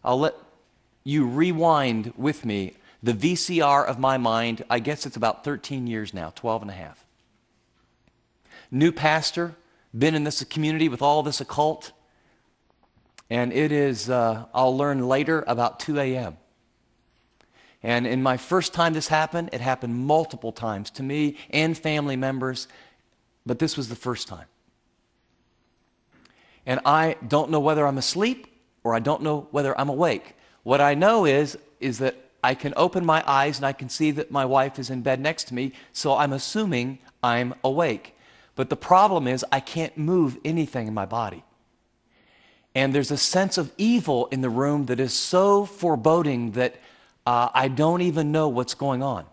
I'll let you rewind with me the VCR of my mind. I guess it's about 13 years now, 12 and a half. New pastor, been in this community with all this occult, and it is, I'll learn later, about 2 a.m. And in my first time this happened, it happened multiple times to me and family members, but this was the first time. And I don't know whether I'm asleep or I don't know whether I'm awake. What I know is that I can open my eyes and I can see that my wife is in bed next to me, so I'm assuming I'm awake. But the problem is I can't move anything in my body. And there's a sense of evil in the room that is so foreboding that I don't even know what's going on.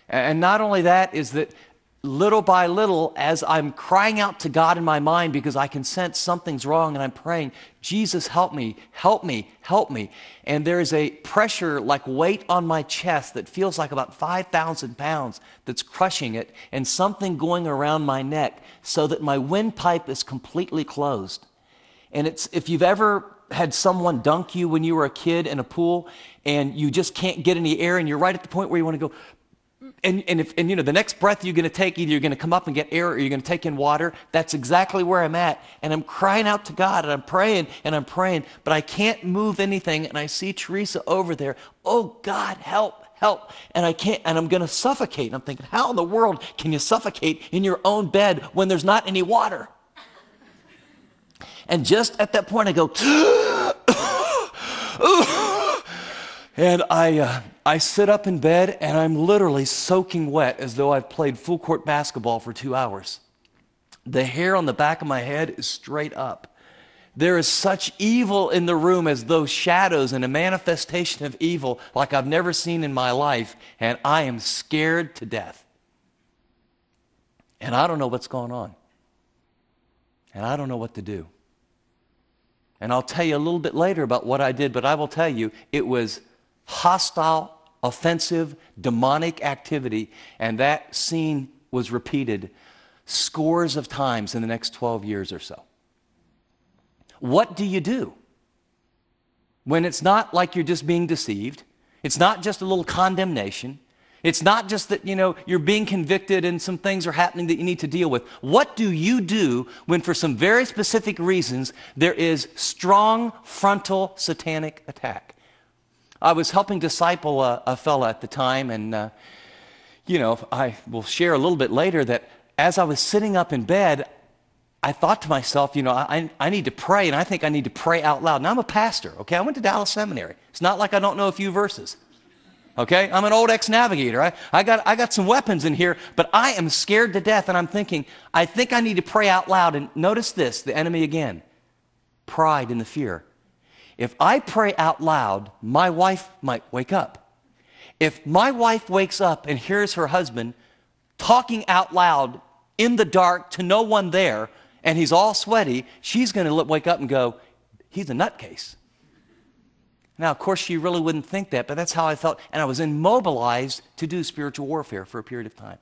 And not only that, is that little by little, as I'm crying out to God in my mind because I can sense something's wrong and I'm praying, Jesus, help me, help me, help me. And there is a pressure like weight on my chest that feels like about 5,000 pounds that's crushing it, and something going around my neck so that my windpipe is completely closed. And it's, if you've ever had someone dunk you when you were a kid in a pool and you just can't get any air and you're right at the point where you want to go, and you know, the next breath you're going to take, either you're going to come up and get air or you're going to take in water. That's exactly where I'm at. And I'm crying out to God and I'm praying, but I can't move anything. And I see Teresa over there. Oh, God, help, help. And I can't, and I'm going to suffocate. And I'm thinking, how in the world can you suffocate in your own bed when there's not any water? And just at that point I go, and I sit up in bed and I'm literally soaking wet as though I've played full court basketball for 2 hours. The hair on the back of my head is straight up. There is such evil in the room, as though shadows and a manifestation of evil like I've never seen in my life, and I am scared to death. And I don't know what's going on. And I don't know what to do. And I'll tell you a little bit later about what I did, but I will tell you it was hostile, offensive, demonic activity, and that scene was repeated scores of times in the next 12 years or so. What do you do when it's not like you're just being deceived? It's not just a little condemnation. It's not just that, you know, you're being convicted and some things are happening that you need to deal with. What do you do when, for some very specific reasons, there is strong frontal satanic attack? I was helping disciple a fella at the time, and, you know, I will share a little bit later that as I was sitting up in bed, I thought to myself, you know, I need to pray, and I think I need to pray out loud. Now, I'm a pastor, okay? I went to Dallas Seminary. It's not like I don't know a few verses. Okay, I'm an old ex-navigator. I got some weapons in here, but I am scared to death, and I'm thinking, I think I need to pray out loud. And notice this, the enemy again, pride and the fear. If I pray out loud, my wife might wake up. If my wife wakes up and hears her husband talking out loud in the dark to no one there, and he's all sweaty, she's going to wake up and go, he's a nutcase. Now, of course, she really wouldn't think that, but that's how I felt. And I was immobilized to do spiritual warfare for a period of time.